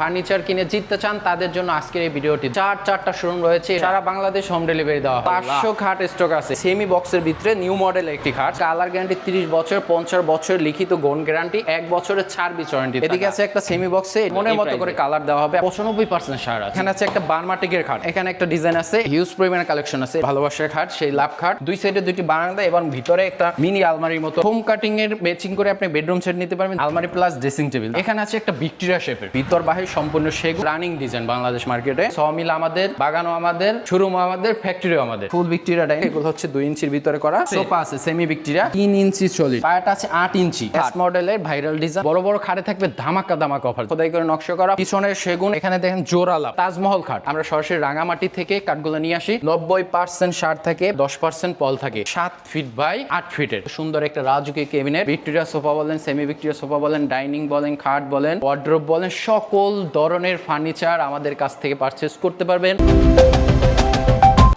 Furniture কিনে জিততে চান তাদের জন্য আজকের এই ভিডিওটি। চারটা শোরুম রয়েছে, সারা বাংলাদেশ হোম ডেলিভারি দেওয়া হয়। 500 খাট স্টক আছে, সেমি বক্সের ভিতরে নিউ মডেল একটি খাট, কালার গ্যারান্টি 30 বছর, 50 বছর লিখিত গোন গ্যারান্টি, 1 বছরের সার্ভিস ওয়ারেন্টি। এদিকে আছে একটা সেমি বক্সে মনের মতো করে কালার দেওয়া হবে, 95% সার আছে। এখানে আছে একটা বার্মাটিকের খাট, এখানে একটা ডিজাইন আছে, হিউজ পরিমাণে কালেকশন আছে। ভালোবাসার খাট, সেই লাভ খাট, দুই সাইডে দুইটি বারান্দা এবং ভিতরে একটা মিনি আলমারির মতো হোম কাটিং এর ম্যাচিং করে আপনি বেডরুম সেট নিতে পারবেন। আলমারি প্লাস ড্রেসিং টেবিল। এখানে আছে একটা ভিক্টোরিয়া শেপের, ভিতর বাহির সম্পূর্ণ সেগুন, রানিং ডিজাইন বাংলাদেশ মার্কেটে। সমিল আমাদের, বাগানও আমাদের, শোরুম আমাদের, ফ্যাক্টরিও আমাদের। ফুল ভিক্টোরিয়া ডাইনিং, এগুলো হচ্ছে 2 ইঞ্চির ভিতরে করা। সোফা আছে সেমি ভিক্টোরিয়া 3 ইঞ্চি সলিড, পায়াটা আছে 8 ইঞ্চি, এস মডেলের ভাইরাল ডিজাইন। বড় বড় খাটে থাকবে ধামাকা অফার, খোদাই করে নকশা করা, পিছনের সেগুন। এখানে দেখেন জোড়ালা তাজমহল খাট, আমরা সরাসরি রাঙামাটি থেকে কাঠগুলো নিয়ে আসি। 90% সার থাকে, 10% পল থাকে। 7 ফিট বাই 8 ফিটের সুন্দর একটা রাজকীয় ক্যাবিনেট। ভিক্টোরিয়া সোফা বলেন, সেমি ভিক্টোরিয়া সোফা বলেন, ডাইনিং বলেন, খাট বলেন, ওয়ার্ড্রোব বলেন, সকল ধরনের ফার্নিচার আমাদের কাছ থেকে পারচেজ করতে পারবেন।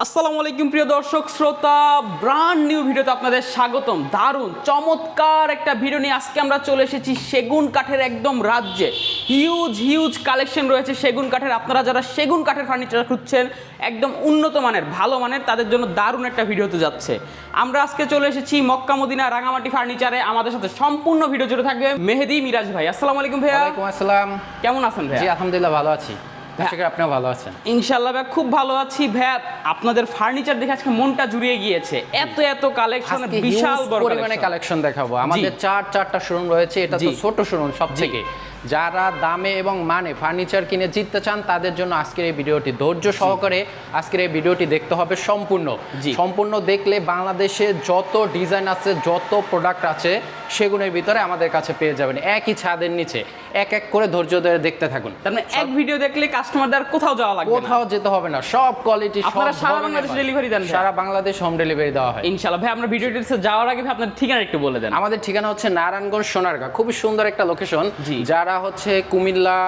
আসসালামু আলাইকুম প্রিয় দর্শক শ্রোতা, ব্র্যান্ড নিউ ভিডিওতে আপনাদের স্বাগতম। দারুণ চমৎকার একটা ভিডিও নিয়ে আজকে আমরা চলে এসেছি সেগুন কাঠের একদম রাজ্যে। হিউজ কালেকশন রয়েছে সেগুন কাঠের। আপনারা যারা সেগুন কাঠের ফার্নিচার খুঁজছেন একদম উন্নত মানের, ভালো মানের, তাদের জন্য দারুণ একটা ভিডিও হতে যাচ্ছে। আমরা আজকে চলে এসেছি মক্কা মদিনা রাঙামাটি ফার্নিচারে। আমাদের সাথে সম্পূর্ণ ভিডিও জুড়ে থাকবে মেহেদি মিরাজ ভাই। আসসালামু আলাইকুম ভাইয়া। ওয়ালাইকুম আসসালাম। কেমন আছেন ভাই? জি আলহামদুলিল্লাহ ভালো আছি, আপনিও ভালো আছেন? ইনশাআল্লাহ ভাই খুব ভালো আছি ভাই। আপনাদের ফার্নিচার দেখে আজকে মনটা জুড়িয়ে গিয়েছে, এত কালেকশন, বিশাল বড় পরিমাণে কালেকশন দেখাবো। আমাদের চারটা শোরুম রয়েছে, এটা তো ছোট শোরুম সব থেকে। যারা দামে এবং মানে ফার্নিচার কিনে জিততে চান তাদের জন্য আজকের এই ভিডিওটি ধৈর্য সহকারে আজকের এই ভিডিওটি দেখতে হবে সম্পূর্ণ দেখলে বাংলাদেশে যত ডিজাইন আছে, যত প্রোডাক্ট আছে সেগুলোর ভিতরে আমাদের কাছে পেয়ে যাবেন একই ছাদের নিচে। এক করে ধৈর্য ধরে দেখতে থাকুন। তার মানে এক ভিডিও দেখলে কাস্টমারদের কোথাও যাওয়া লাগবে না, কোথাও যেতে হবে না, সব কোয়ালিটি আপনারা সারা বাংলাদেশ ডেলিভারি দেন? সারা বাংলাদেশ হোম ডেলিভারি দেওয়া হয় ইনশাআল্লাহ। ভাই আমরা ভিডিও ডিটেইলসে যাওয়ার আগে ভাই আপনার ঠিকানা একটু বলে দেন। আমাদের ঠিকানা হচ্ছে নারায়ণগঞ্জ সোনারগাঁ, খুবই সুন্দর একটা লোকেশন। যারা হচ্ছে কুমিল্লা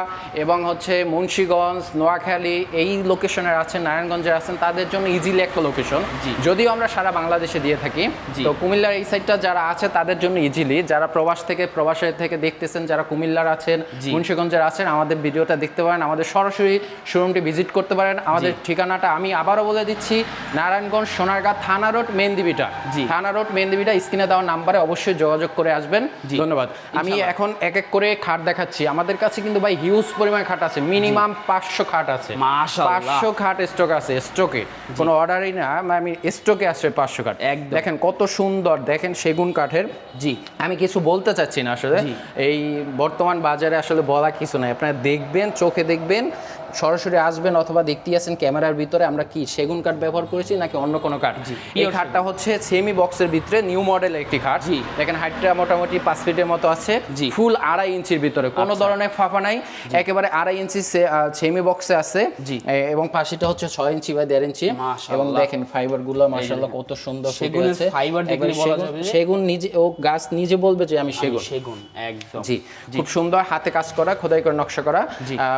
এবং হচ্ছে মুন্সিগঞ্জ, নোয়াখালী এই লোকেশনের আছেন, নারায়ণগঞ্জে আছেন, তাদের জন্য ইজিলি একটা লোকেশন। যদিও আমরা সারা বাংলাদেশে দিয়ে থাকি, তো কুমিল্লার এই সাইডটা যারা আছে তাদের জন্য ইজিলি। যারা প্রবাসের থেকে দেখতেছেন, যারা কুমিল্লার আছেন, মুন্সিগঞ্জের আছেন, আমাদের ভিডিওটা দেখতে পারেন, আমাদের সরাসরি শোরুমটি ভিজিট করতে পারেন। আমাদের ঠিকানাটা আমি আবারও বলে দিচ্ছি, নারায়ণগঞ্জ সোনারগাঁ, থানা রোড মেহেন্দিবিটা। থানা রোড মেহেন্দিবিটা, স্ক্রিনে দেওয়া নাম্বারে অবশ্যই যোগাযোগ করে আসবেন। ধন্যবাদ। আমি এখন এক করে খাট দেখাচ্ছি। আমাদের কাছে কিন্তু ভাই হিউজ পরিমাণ খাট আছে, মিনিমাম 500 খাট আছে। 500 খাট স্টক আছে, স্টকে কোনো অর্ডারই না, আমি স্টকে আছে 500 খাট। দেখেন কত সুন্দর, দেখেন সেগুন কাঠের। আমি কিছু বলতে চাচ্ছি না আসলে, এই বর্তমান বাজারে আসলে বলা কিছু নাই। আপনারা দেখবেন, চোখে দেখবেন, সরাসরি আসবেন, অথবা দেখতেই আছেন ক্যামেরার ভিতরে আমরা কি সেগুন কাঠ ব্যবহার করেছি নাকি অন্য কোনো কাঠ। এই খাটটা হচ্ছে সেমি বক্সের ভিতরে নিউ মডেল একটি খাট। দেখেন হাইটটা মোটামুটি 5 ফিটের মতো আছে, ফুল 2.5 ইঞ্চির ভিতরে, কোনো ধরনের ফাঁপা নাই, একেবারে 2.5 ইঞ্চি সেমি বক্সে আছে। এবং পাশেটা হচ্ছে 6 ইঞ্চি বা 1.5 ইঞ্চি। এবং দেখেন ফাইবার গুলো মাশাআল্লাহ কত সুন্দর ফুটে আছে। সেগুন নিজে, ও গাছ নিজে বলবে যে আমি সেগুন। একদম খুব সুন্দর হাতে কাজ করা, খোদাই করে নকশা করা,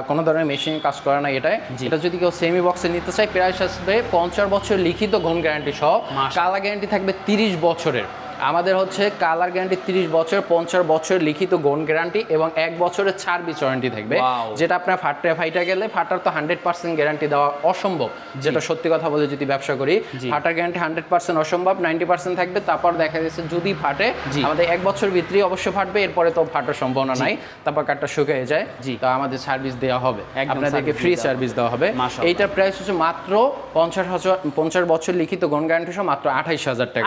কোনো ধরনের মেশিন কাজ করা না। এটা যদি কেউ সেমি বক্সে নিতে চায়, প্রাইস আসবে 50 বছর লিখিত গোন গ্যারান্টি সহ। কালার গ্যারান্টি থাকবে 30 বছরের। আমাদের হচ্ছে কালার গ্যারান্টি 30 বছর, 50 বছর লিখিত গোন গ্যারান্টি এবং 1 বছরের সার্ভিস ওয়ারেন্টি থাকবে। যেটা আপনার ফাইটা গেলে, ফাটার তো 100% গ্যারান্টি দেওয়া অসম্ভব, যেটা সত্যি কথা বলে যদি ব্যবসা করি। ফাটার গ্যারান্টি 100% অসম্ভব, 90% থাকবে। তারপর দেখা গেছে যদি ফাটে, আমাদের 1 বছর ভিতরে অবশ্যই ফাটবে, এরপরে তো ফাটার সম্ভাবনা নাই। তারপর কাঠটা শুকিয়ে যায়, তো আমাদের সার্ভিস দেওয়া হবে, আপনাদেরকে ফ্রি সার্ভিস দেওয়া হবে। এইটার প্রাইস হচ্ছে মাত্র 50 বছর লিখিত গোন গ্যারান্টি সহ মাত্র 28,000 টাকা।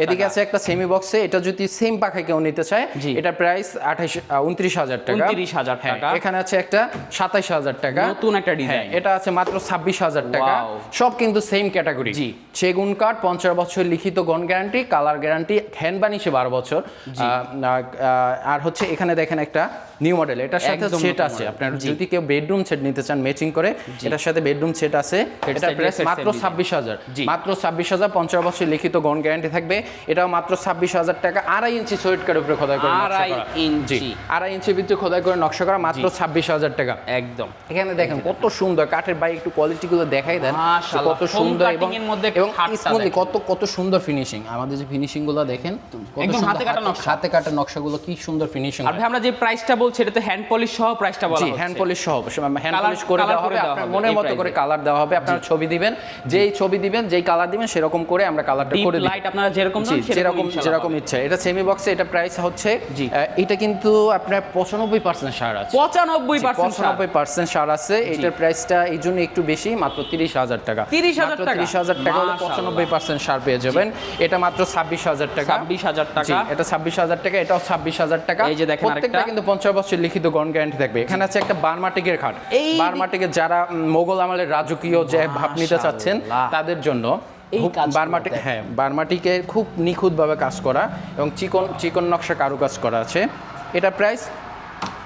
এদিকে আছে একটা সেমি বক্সে, এটা যদি সেম পাখায় কেউ নিতে চায়, এটা প্রাইস 29,000 টাকা। 29,000 টাকা। এখানে আছে একটা 27,000 টাকা, নতুন একটা ডিজাইন। এটা আছে মাত্র 26,000 টাকা। সব কিন্তু সেম ক্যাটাগরি। সেগুন কাঠ, 50 বছর লিখিত গোন গ্যারান্টি, কালার গ্যারান্টি, হ্যান্ড বানিশে 12 বছর। আর হচ্ছে এখানে দেখেন একটা নিউ মডেল, এটার সাথে সেট আছে। আপনার যদি কেউ বেডরুম সেট নিতে চান ম্যাচিং করে, এটার সাথে বেডরুম সেট আছে। এটা প্রাইস মাত্র 26,000, মাত্র 26,000, 50 বছর লিখিত গোন গ্যারান্টি থাকবে। এটাও মাত্র 26,000 টাকা। 2.5 ইঞ্চি সলিড কাঠের উপরে খোদাই করে নকশা করা। 2.5 ইঞ্চি। 2.5 ইঞ্চির ভিতরে খোদাই করে নকশা করা, মাত্র 26,000 টাকা। একদম। এখানে দেখেন কত সুন্দর কাঠের, ভাই একটু কোয়ালিটি গুলো দেখাই দেন, মাশাআল্লাহ, কত সুন্দর এবং cutting এর মধ্যে এবং খাটটা স্মুথলি দেখেন। কত সুন্দর ফিনিশিং। আমাদের যে ফিনিশিং গুলো দেখেন কত একদম সুন্দর, হাতে কাটা নকশা। হাতে কাটা নকশাগুলো কি সুন্দর ফিনিশিং। আর ভাই আমরা যে প্রাইসটা বলছি এটা তো হ্যান্ড পলিশ সহ প্রাইসটা বলা জি, হচ্ছে। হ্যান্ড পলিশ সহ, হ্যান্ড Color- পলিশ করে color দেওয়া করে হবে, দেওয়া আপনার হবে মনের এই মতো করে price-এ। কালার দেওয়া হবে। আপনারা ছবি দিবেন, যেই ছবি দিবেন, যেই কালার দিবেন সেরকম করে আমরা কালারটা ডিপ করে দিই। লাইট আপনারা যেরকম জি, চান যেরকম ইনশাআল্লাহ যেরকম হবে। ইচ্ছা। এটা সেমি বক্সে, এটা প্রাইস হচ্ছে জি। এটা কিন্তু আপনার 95% সার আছে। 95% 95% সার আছে। এটার প্রাইসটা এই জন্য একটু বেশি, মাত্র 30,000 টাকা। 30,000 টাকা? 30,000 টাকা হলে মাশাআল্লাহ। 95% সার পেয়ে যাবেন। এটা মাত্র 26,000 টাকা। 26,000 জি, টাকা। এটা 26,000 টাকা, এটাও 26,000 টাকা। এই যে দেখেন প্রত্যেকটা আরেকটা। কিন্তু 50 বছর লিখিত গন গ্যারান্টি থাকবে। এখানে আছে একটা বার্মাটিকের খাট। এই বার্মাটিকের যারা মোগল আমলের রাজকীয় যে ভাব নিতে চাচ্ছেন মাশাআল্লাহ। তাদের জন্য এই কাজগুলো বার্মাটিক, দেখেন। হ্যাঁ, বার্মাটিকে খুব নিখুঁতভাবে কাজ করা এবং চিকন নকশা কারুকাজ করা আছে। এটা প্রাইস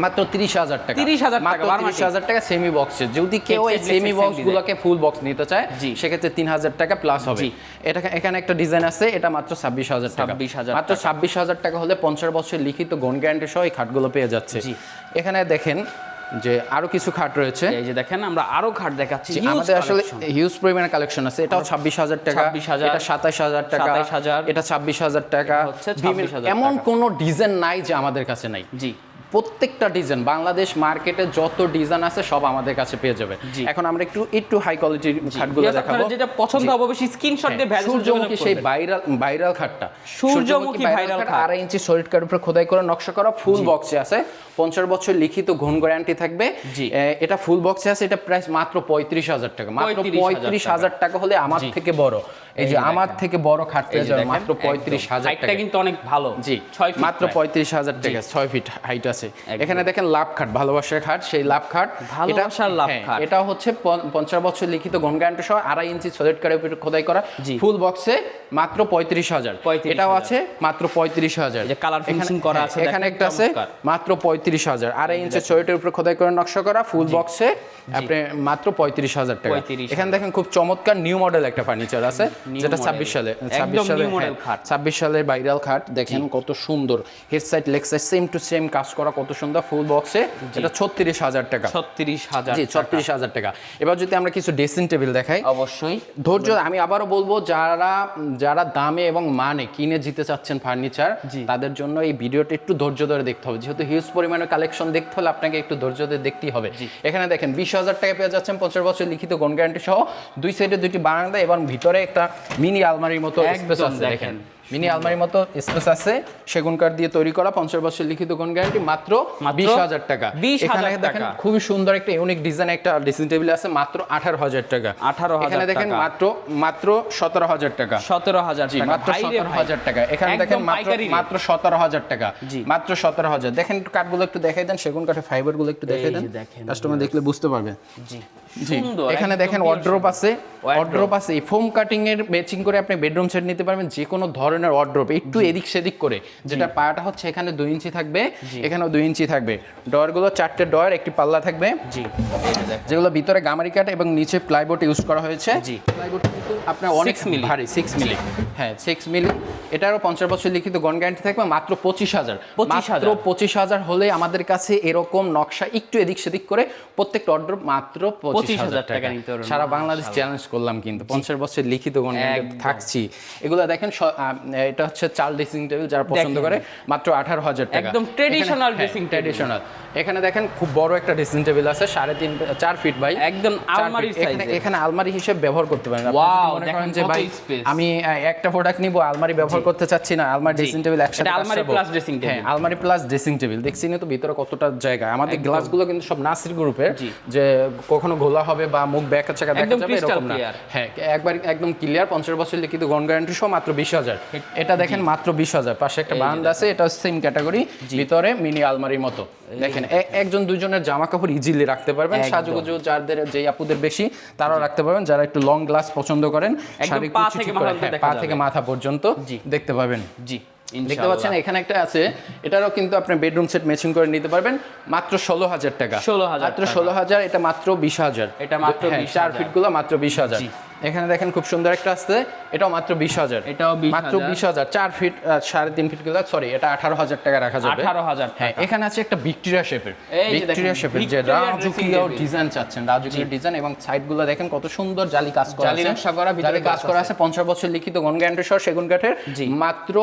মাত্র 30,000 টাকা। 30,000 টাকা, মাত্র বার্মাটিক। 30,000 টাকা সেমি বক্সে। যদি কেউ এই Headset, semi headset box design। গুলোকে ফুল বক্স নিতে চায়, জি। সেক্ষেত্রে 3,000 টাকা প্লাস হবে। জি। এটা এখানে একটা ডিজাইন আছে, এটা মাত্র 26,000 টাকা। 26,000 মাত্র 26,000 টাকা হলে 50 বছর লিখিত গন গ্যারান্টি সহ এই খাটগুলো পেয়ে যাচ্ছে। জি। এখানে দেখেন যে আরো কিছু খাট রয়েছে। এই যে দেখেন আমরা আরো খাট দেখাচ্ছি। জি, Huge আমাদের আসলে collection। হিউজ পরিমাণে কালেকশন আছে। এটাও 26,000 টাকা, 26,000, এটা 27,000 টাকা, 27,000, এটা 26,000 টাকা। এটা হচ্ছে 26,000 এমন টাকা। কোনো ডিজাইন নাই যে আমাদের কাছে নাই। জি। প্রত্যেকটা ডিজাইন, বাংলাদেশ মার্কেটে যত ডিজাইন আছে সব আমাদের কাছে পেয়ে যাবে। জি। এখন আমরা একটু হাই কোয়ালিটির খাটগুলো Yes, দেখাবো। আপনারা যেটা পছন্দ হবে অবশ্যই স্ক্রিনশট দিয়ে ভ্যালু সূর্যমুখী সেই ভাইরাল খাটটা, সূর্যমুখী viral খাট। 2.5 ইঞ্চি সলিড কাঠের উপরে খোদাই করে নকশা করা, ফুল বক্সে আছে। 50 বছর লিখিত ঘন গ্যারান্টি থাকবে। জি। এটা ফুল বক্সে আছে। এটা প্রাইস মাত্র 35,000 টাকা। মাত্র 35,000 35,000 টাকা হলে আমার থেকে বড়, এই যে আমার থেকে বড় খাট পেয়ে যাবে মাত্র 35,000 হাইটটা টাকা। কিন্তু অনেক ভালো। জি, 6 ফিট মাত্র 35,000 টাকা, 6 ফিট হাইট আছে। একদম। এখানে দেখেন লাভ খাট, ভালোবাসার খাট, সেই লাভ খাট। ভালোবাসার লাভ হ্যাঁ, খাট। এটা হচ্ছে 50 বছর লিখিত গন গ্যারান্টি সহ 2.5 ইঞ্চি সলিড কাঠের উপরে খোদাই করা, জি। ফুল বক্সে মাত্র 35,000। 35,000 এটাও আছে মাত্র 35,000। এই যে colour finishing করা আছে এখানে দেখেন, একটা আছে চমৎকার। মাত্র 35,000। 2.5 ইঞ্চি সলিডের উপরে খোদাই করে নকশা করা, ফুল বক্সে আপনি মাত্র 35,000 টাকা। 35,000 এখানে দেখেন খুব চমৎকার নিউ মডেল একটা ফার্নিচার আছে, New যেটা model। 26 সালে, একদম new model খাট। 26 সালের ভাইরাল খাট। দেখেন কত সুন্দর, head side leg side same to same কাজ করা, কত সুন্দর, ফুল বক্সে। এটা 36,000 টাকা। 36,000 জি, 36,000 টাকা। এবার যদি আমরা কিছু ড্রেসিং টেবিল দেখাই, অবশ্যই ধৈর্য, আমি আবারও বলবো, যারা দামে এবং মানে কিনে জিতে চাচ্ছেন ফার্নিচার, তাদের জন্য এই ভিডিওটা একটু ধৈর্য ধরে দেখতে হবে। যেহেতু হিউজ পরিমাণে কালেকশন দেখতে হলে আপনাকে একটু ধৈর্য ধরে দেখতেই হবে। এখানে দেখেন 20,000 টাকা পেয়ে যাচ্ছেন 50 বছর লিখিত গন গ্যারান্টি সহ, দুই সাইডে দুইটি বারান্দা এবং ভিতরে একটা মিনি আলমারির মতো স্পেস আছে। দেখেন মিনি আলমারির মতো স্পেস আছে, সেগুন কাঠ দিয়ে তৈরি করা, 50 বছর লিখিত গন গ্যারান্টি, মাত্র 20,000 টাকা। 20,000 এখানে দেখেন টাকা। খুবই সুন্দর একটা ইউনিক ডিজাইন একটা ড্রেসিং টেবিল আছে, মাত্র 18,000 টাকা। 18,000 এখানে দেখেন টাকা। মাত্র 17,000 টাকা। 17,000 জি, টাকা। মাত্র ভাই রে ভাই। 17,000 টাকা। এখানে একদম দেখেন পাইকারি rate। মাত্র 17,000 টাকা। জি। মাত্র 17,000। দেখেন একটু কাঠগুলো একটু দেখাই দেন, সেগুন কাঠের ফাইবার গুলো একটু দেখাই এই দেন, যে দেখেন, কাস্টমার দেখলে বুঝতে পারবে। জি। জি, সুন্দর, এখানে একদম দেখেন pure ওয়ার্ড্রোব আছে, Wardrobe। ওয়ার্ড্রোব আছে। এই ফোম কাটিং এর ম্যাচিং করে আপনি বেডরুম সেট নিতে পারবেন, যে কোনো ধরনের ওয়ার্ড্রোব, একটু এদিক সেদিক করে। যেটা পায়াটা হচ্ছে এখানে 2 ইঞ্চি থাকবে, এখানেও 2 ইঞ্চি থাকবে। ডয়ারগুলো 4টে ডয়ার, একটি পাল্লা থাকবে। জি, যেগুলো ভিতরে গামারি কাঠ এবং নিচে প্লাইবোর্ড ইউজ করা হয়েছে। জি। প্লাইবোর্ড কিন্তু আপনার অনেক 6 মিলি। ভারী, 6 মিলি। হ্যাঁ, 6 মিলি। এটারও 50 বছর লিখিত গন গ্যারান্টি থাকবে, মাত্র 25,000। 25,000 মাত্র 25,000 হলে আমাদের কাছে এরকম নকশা একটু এদিক সেদিক করে প্রত্যেকটা অর্ডার মাত্র 25,000 টাকা নিতে পারবেন। সারা বাংলাদেশ চ্যালেঞ্জ করলাম কিন্তু 50 বছর লিখিত গন গ্যারান্টি একদম। থাকছি। এগুলো দেখেন এটা হচ্ছে চাল ড্রেসিং টেবিল, যারা পছন্দ দেখেন। করে, মাত্র 18,000 টাকা। একদম traditional dressing table। ট্র্যাডিশনাল। এখানে দেখেন খুব বড় একটা ড্রেসিং টেবিল আছে, 4 ফিট বাই একদম 4 আলমারির ফিট। সাইজে। এখানে আলমারি হিসেবে ব্যবহার করতে পারেন। আপনি Wow, যদি মনে করেন দেখেন যে কত ভাই space। আমি একটা প্রোডাক্ট নিব, আলমারি ব্যবহার করতে চাচ্ছি না, আলমারি ড্রেসিং টেবিল একসাথে এটা আলমারি বসাবো। plus dressing table। হ্যাঁ, আলমারি প্লাস ড্রেসিং টেবিল। দেখছি না তো ভিতরে কতটা জায়গা। আমাদের গ্লাসগুলো কিন্তু সব নাসির গ্রুপের, যে কখনো ঘোলা হবে বা মুখ ব্যাকা চাকা দেখা একদম যাবে crystal এরকম না। clear। হ্যাঁ, একবার একদম ক্লিয়ার। 50 বছর লিখিত গন গ্যারান্টি সহ মাত্র 20,000। এটা দেখেন মাত্র 20,000। পাশে একটা বারান্দা আছে, এটা সেম ক্যাটাগরি, ভিতরে মিনি আলমারির মতো। দেখেন একজন দুজনের জামা কাপড় ইজিলি রাখতে পারবেন। একদম। সাজুগুজু যাদের যেই আপুদের বেশি, তারাও রাখতে পারবেন। যারা একটু লং গ্লাস পছন্দ করেন, শাড়ি পা কুচি থেকে ঠিক করে, মাথা হ্যাঁ, দেখা পা যাবে। থেকে মাথা পর্যন্ত জি। দেখতে পাবেন। জি, দেখতে পাচ্ছেন এখানে একটা আছে, এটারও কিন্তু আপনি বেডরুম সেট ম্যাচিং করে নিতে পারবেন, মাত্র 16,000 টাকা। 16,000 মাত্র 16,000। এটা মাত্র 20,000। এটা মাত্র 4 20,000 ফিট গুলো মাত্র 20,000। জি। এখানে দেখেন খুব সুন্দর একটা আছে, এটাও মাত্র 20,000। এটাও 20,000 মাত্র 20,000, 4 ফিট 3.5 ফিট গুলো, সরি এটা 18,000 টাকা রাখা যাবে। 18,000 হ্যাঁ, টাকা। এখানে আছে একটা ভিক্টোরিয়া শেপের, এই যে দেখেন, ভিক্টোরিয়া শেপের যে ভিক্টোরিয়া রাজকীয় dressing ডিজাইন চাচ্ছেন, রাজকীয় ডিজাইন, এবং সাইড গুলো দেখেন কত সুন্দর জালি কাজ করা জালি আছে, নকশা করা, ভিতরে জালি কাজ করা আছে। 50 বছর লিখিত গন গ্যারান্টি সহ সেগুন কাঠের, জি। মাত্র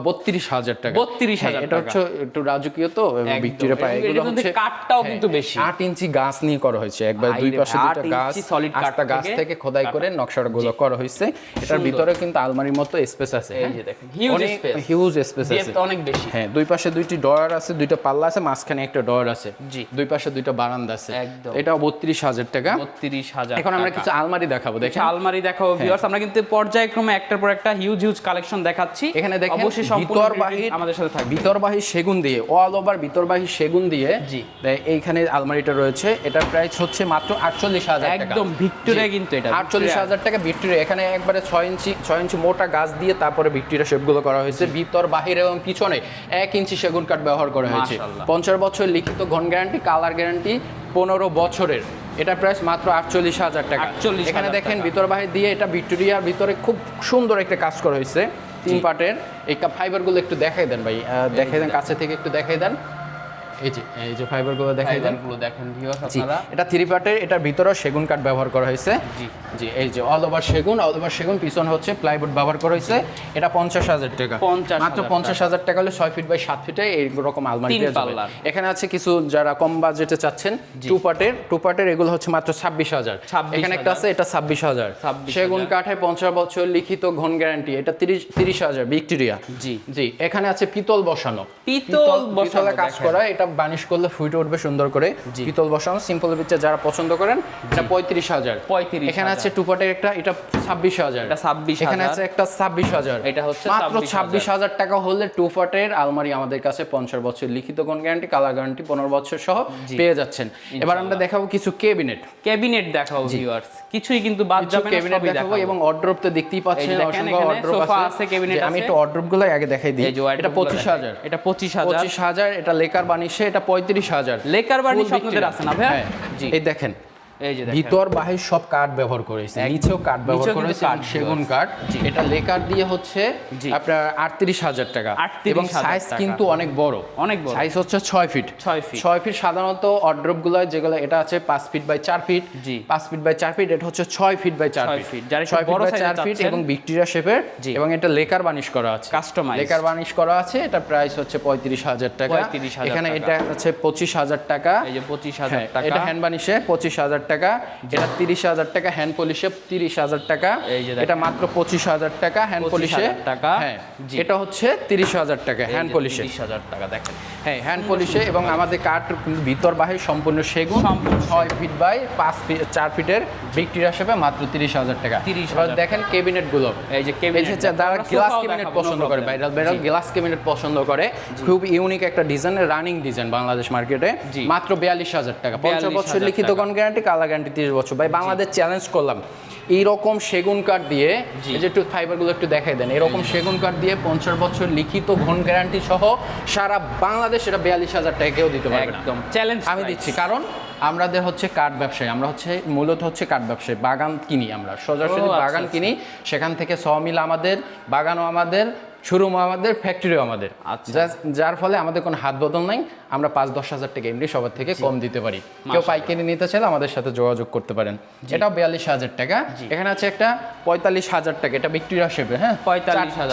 32,000 টাকা। 32,000 এটা হচ্ছে একটু রাজকীয় তো, একদম। ভিক্টোরিয়া পায়, এবং এগুলো এটার মধ্যে হচ্ছে কাঠটাও কিন্তু বেশি। 8 ইঞ্চি গাছ নিয়ে করা হয়েছে, একবার দুই আইরে পাশে ভাই, দুটো 8 গাছ, ইঞ্চি solid কাঠ আস্তা গাছ থেকে খোদাই করে নকশাগুলো করা হয়েছে। এটার ভিতরে কিন্তু আলমারির মতো স্পেস আছে, এই যে দেখেন, হিউজ স্পেস, হিউজ স্পেস আছে, ডেপথ অনেক বেশি। হ্যাঁ, দুই পাশে দুইটি ডয়ার আছে, দুইটা পাল্লা আছে, মাঝখানে একটা ডয়ার আছে, জি। দুই পাশে দুইটা বারান্দা আছে। একদম। এটাও 32,000 টাকা। 32,000। এখন আমরা কিছু আলমারি দেখাবো, দেখেন আলমারি দেখাবো ভিউয়ার্স, আমরা কিন্তু পর্যায়ক্রমে একটার পর একটা হিউজ কালেকশন দেখাচ্ছি। এখানে দেখেন অবশ্যই সম্পূর্ণ ভিতরবাহী ভিডিওটি আমাদের সাথে থাকবে। ভিতরবাহী সেগুন দিয়ে, অল ওভার ভিতরবাহী সেগুন দিয়ে, জি। এইখানে আলমারিটা রয়েছে, এটার প্রাইস হচ্ছে মাত্র 48,000 টাকা। একদম ভিক্টোরিয়া কিন্তু এটা 48,000 টাকা ভিক্টোরিয়া। এখানে একবারে 6 ইঞ্চি মোটা গাছ দিয়ে তারপরে ভিক্টোরিয়া শেপগুলো করা হয়েছে, ভিতর বাহির এবং পিছনে 1 ইঞ্চি সেগুন কাঠ ব্যবহার করা হয়েছে। মাশাআল্লাহ। 50 বছর লিখিত ঘন গ্যারান্টি, কালার গ্যারান্টি 15 বছরের। এটা প্রাইস মাত্র 48,000 টাকা। 48,000 এখানে দেখেন টাকা। ভিতর বাহির দিয়ে এটা ভিক্টোরিয়ার ভিতরে খুব সুন্দর একটা কাজ করা হয়েছে, 3 পার্টের। এই ফাইবারগুলো একটু দেখাই দেন ভাই, দেখাই দেন কাছে থেকে, একটু দেখাই দেন। এই যে ফাইবারগুলো দেখাই দেন, ফাইবারগুলো দেখেন ভিউয়ার্স জি। আপনারা। এটা 3 পার্টের, এটার ভিতরেও সেগুন কাঠ ব্যবহার করা হয়েছে। জি। জি, এই যে অল ওভার সেগুন, পিছনে হচ্ছে প্লাইউড ব্যবহার করা হয়েছে। এটা 50,000 টাকা, 50,000 মাত্র 50,000 টাকা হলে 6 ফিট বাই 7 ফিটে এইরকম আলমারি তিন পেয়ে যাবেন। পাল্লার। এখানে আছে কিছু যারা কম বাজেটে চাচ্ছেন, 2 পার্টের এগুলো হচ্ছে মাত্র 26,000। 26,000 এখানে একটা আছে, এটা 26,000। 26,000 সেগুন কাঠে 50 বছর লিখিত ঘন গ্যারান্টি, এটা 30,000 ভিক্টোরিয়া। জি। জি, এখানে আছে পিতল বসানো, পিতল বসানো পিতলে কাজ দেখেন। করা, এটা বানিশ করলে ফুটে উঠবে সুন্দর করে। পিতল বসানো সিম্পল পিকচার যারা পছন্দ করেন, এটা 35,000। 35,000। এখানে আছে 2 পার্টের একটা, এটা 26,000। এটা 26,000। এখানে আছে একটা 26,000। এটা হচ্ছে মাত্র 26,000 26,000 টাকা হলে 2 পার্টের আলমারি আমাদের কাছে 50 বছর লিখিত কোন গ্যারান্টি, কালার গ্যারান্টি 15 বছর সহ পেয়ে যাচ্ছেন। এবার আমরা দেখাবো কিছু ক্যাবিনেট দেখাবো ভিউয়ার্স, কিছুই কিন্তু বাদ যাবে না, ক্যাবিনেট সবই দেখাবো, এবং অর্ড্রপ তো দেখতেই পাচ্ছেন, এই যে দেখেন, অসংখ্য এখানে অর্ড্রপ সোফা আছে, ক্যাবিনেট আমি আছে। একটু অর্ড্রপ গুলো আগে দেখাই দিই। এই যে এটা 25,000। এটা 25,000। 25,000। এটা লেকার বানিশে, এটা 35,000। লেকার বানিশ Full আপনাদের victory। আছে না ভাই? হ্যাঁ, জি। এই দেখেন এই যে দেখেন, ভিতর বাহির সব কাঠ ব্যবহার করেছে, নিচেও কাঠ ব্যবহার নিচেও কিন্তু করেছে, কাঠ সেগুন কাঠ। এটা লেকার দিয়ে হচ্ছে জি। আপনার 38,000 টাকা, 38,000 এবং সাইজ টাকা। কিন্তু অনেক বড়, অনেক বড়। সাইজ হচ্ছে 6 ফিট। 6 ফিট। 6 ফিট সাধারণত অর্ড্রপ গুলো যেগুলো, এটা আছে 5 ফিট বাই 4 ফিট। জি। 5 ফিট বাই 4 ফিট, এটা হচ্ছে 6 ফিট বাই 4 6 ফিট। ফিট। যারা একটু 6 ফিট বড় বাই সাইজের 4 ফিট চাচ্ছেন। এবং ভিক্টোরিয়া শেপের, জি। এবং এটা লেকার বানিশ করা আছে, Customized। লেকার বানিশ করা আছে। এটা প্রাইস হচ্ছে 35,000 টাকা। 35,000 এখানে টাকা। এটা হচ্ছে 25,000 টাকা। এই যে 25,000 হ্যাঁ, টাকা। এটা হ্যান্ড বানিশে 25,000 টাকা। এটা 30,000 টাকা, হ্যান্ড পলিশে 30,000 টাকা। এই যে দেখেন। এটা মাত্র 25,000 টাকা হ্যান্ড পলিশে। 25,000 টাকা। হ্যাঁ, জি। এটা হচ্ছে 30,000 টাকা হ্যান্ড পলিশে। 30,000 টাকা দেখেন। হ্যাঁ, হ্যান্ড পলিশে, এবং আমাদের কাঠ ভিতর বাহির সম্পূর্ণ সেগুন, সম্পূর্ণ 6 ফিট বাই 5 ফিট 4 ফিটের ভিক্টোরিয়া শেপে মাত্র 30,000 টাকা। 30,000 এবার দেখেন ক্যাবিনেট গুলো, এই যে এই ক্যাবিনেট, যে যারা গ্লাস ক্যাবিনেট পছন্দ করে, বাইরাল গ্লাস ক্যাবিনেট পছন্দ করে, খুব ইউনিক একটা ডিজাইনের, রানিং ডিজাইন বাংলাদেশ মার্কেটে, জি। মাত্র 42,000 টাকা। 50 বছর 42,000 লিখিত কোন গ্যারান্টি, কালার গ্যারান্টি 30 বছর। ভাই বাংলাদেশ চ্যালেঞ্জ করলাম, এইরকম সেগুন কাঠ দিয়ে, এই যে একটু ফাইবারগুলো একটু দেখাই দেন, এরকম সেগুন কাঠ দিয়ে 50 বছর লিখিত ঘন গ্যারান্টি সহ সারা বাংলাদেশ এটা 42,000 টাকা কেউ দিতে পারবে না। একদম চ্যালেঞ্জ আমি দিচ্ছি, কারণ আমাদের হচ্ছে কাঠ ব্যবসায়ী, আমরা হচ্ছে মূলত হচ্ছে কাঠ ব্যবসায়ী, বাগান কিনি, আমরা সোজাসুজি আচ্ছা, বাগান আচ্ছা। কিনি, সেখান থেকে সমিল আমাদের, বাগানও আমাদের, শোরুমও আমাদের, ফ্যাক্টরিও আমাদের। আচ্ছা। যার ফলে আমাদের কোনো হাত বদল নাই, আমরা 5-10 হাজার টাকা এমনি সবার থেকে কম দিতে পারি। কেউ পাইকারি নিতে চাইলে আমাদের সাথে যোগাযোগ করতে পারেন। এটাও 42,000 টাকা। এখানে আছে একটা 45,000 টাকা, এটা ভিক্টোরিয়া শেপে। হ্যাঁ, 45,000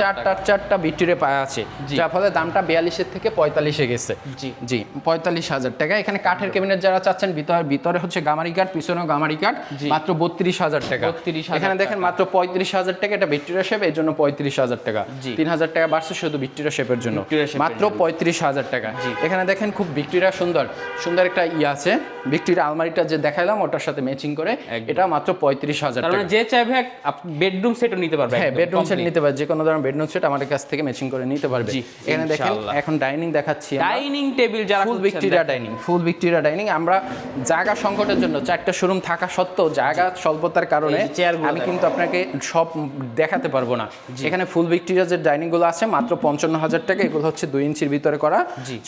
চারটা ভিক্টোরিয়া পায়া আছে, যার ফলে দামটা 42-এর থেকে 45-এ গেছে। জি। জি, 45,000 টাকা। এখানে কাঠের ক্যাবিনেট যারা চাচ্ছেন, ভিতরে হচ্ছে গামারি কাঠ, পিছনেও গামারি কাঠ, মাত্র 32,000 টাকা। 32,000 এখানে দেখেন মাত্র 35,000 টাকা, এটা ভিক্টোরিয়া শেপ, এর জন্য 35,000 টাকা। জি। 3,000 টাকা বাড়ছে শুধু ভিক্টোরিয়া শেপের জন্য, ভিক্টোরিয়া শেপের মাত্র 35,000 টাকা। এখানে দেখেন খুব ভিক্টোরিয়া সুন্দর একটা আছে, ভিক্টোরিয়া আলমারিটা যে দেখাইলাম ওটার সাথে ম্যাচিং করে, এটা মাত্র 35,000 তার টাকা। মানে যে চাইবে বেডরুম সেটও নিতে পারবে। হ্যাঁ, একদম বেডরুম সেট complete। নিতে পারবে, যে কোনো ধরনের বেডরুম সেট আমাদের কাছ থেকে ম্যাচিং করে নিতে পারবে। জি, এখানে দেখেন ইনশাআল্লাহ। এখন ডাইনিং দেখাচ্ছি, ডাইনিং টেবিল যারা ফুল ভিক্টোরিয়া ডাইনিং, ফুল ভিক্টোরিয়া ডাইনিং। আমরা জায়গা সংকটের জন্য 4টা শোরুম থাকা সত্ত্বেও জায়গা স্বল্পতার কারণে এই যে চেয়ারগুলো আমি দেখেন। কিন্তু আপনাকে সব দেখাতে পারবো না। এখানে ফুল ভিক্টোরিয়া যে ডাইনিং গুলো আছে মাত্র 55,000 টাকা। এগুলো হচ্ছে 2 ইঞ্চির ভিতরে করা,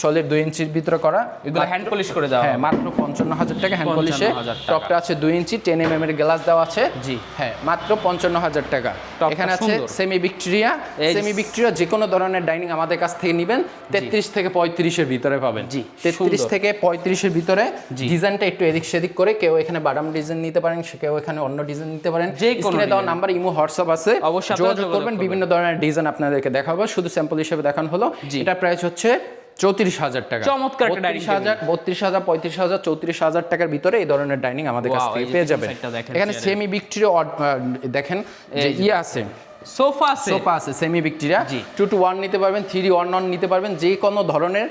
সলিড 2 ইঞ্চির ভিতরে করা, এগুলো হ্যান্ড পলিশ করে দেওয়া হ্যাঁ মাত্র 55,000 টাকা হ্যান্ড পলিশে। 55,000 টাকা। টপটা আছে 2 ইঞ্চি, 10 mm এর গ্লাস দেওয়া আছে, জি হ্যাঁ মাত্র 55,000 টাকা। টপটা এখানে আছে সুন্দর। Semi Victoria. সেমি ভিক্টোরিয়া যে কোনো ধরনের ডাইনিং আমাদের কাছ থেকে নেবেন 33 থেকে 35 এর ভিতরে পাবেন। জি, 33 সুন্দর। থেকে 35 এর ভিতরে। জি। ডিজাইনটা একটু এদিক সেদিক করে, কেউ এখানে বাদাম ডিজাইন নিতে পারেন, কেউ এখানে অন্য ডিজাইন নিতে পারেন। যে কোনো স্ক্রিনে দেওয়া ডিজাইন। নাম্বার ইমো হোয়াটসঅ্যাপ আছে, অবশ্যই আপনারা যোগাযোগ যোগাযোগ করবেন। করবেন। বিভিন্ন ধরনের ডিজাইন আপনাদেরকে দেখাবো, শুধু স্যাম্পল হিসেবে দেখানো হলো। এটা প্রাইস হচ্ছে 34,000 টাকা। চমৎকার একটা ডাইনিং টেবিল। 32,000, 35,000, 34,000 টাকার ভিতরে এই ধরনের ডাইনিং আমাদের কাছ Wow, থেকে এই যে পেয়ে যাবেন। সাইডটা দেখেন এখানে চেয়ারের। সেমি ভিক্টোরিয়া দেখেন যে ইয়ে আছে, সোফা আছে, সোফা আছে সেমি ভিক্টোরিয়া। জি। 2-to-1 নিতে পারবেন, 3-1 নিতে পারবেন, যে কোনো ধরনের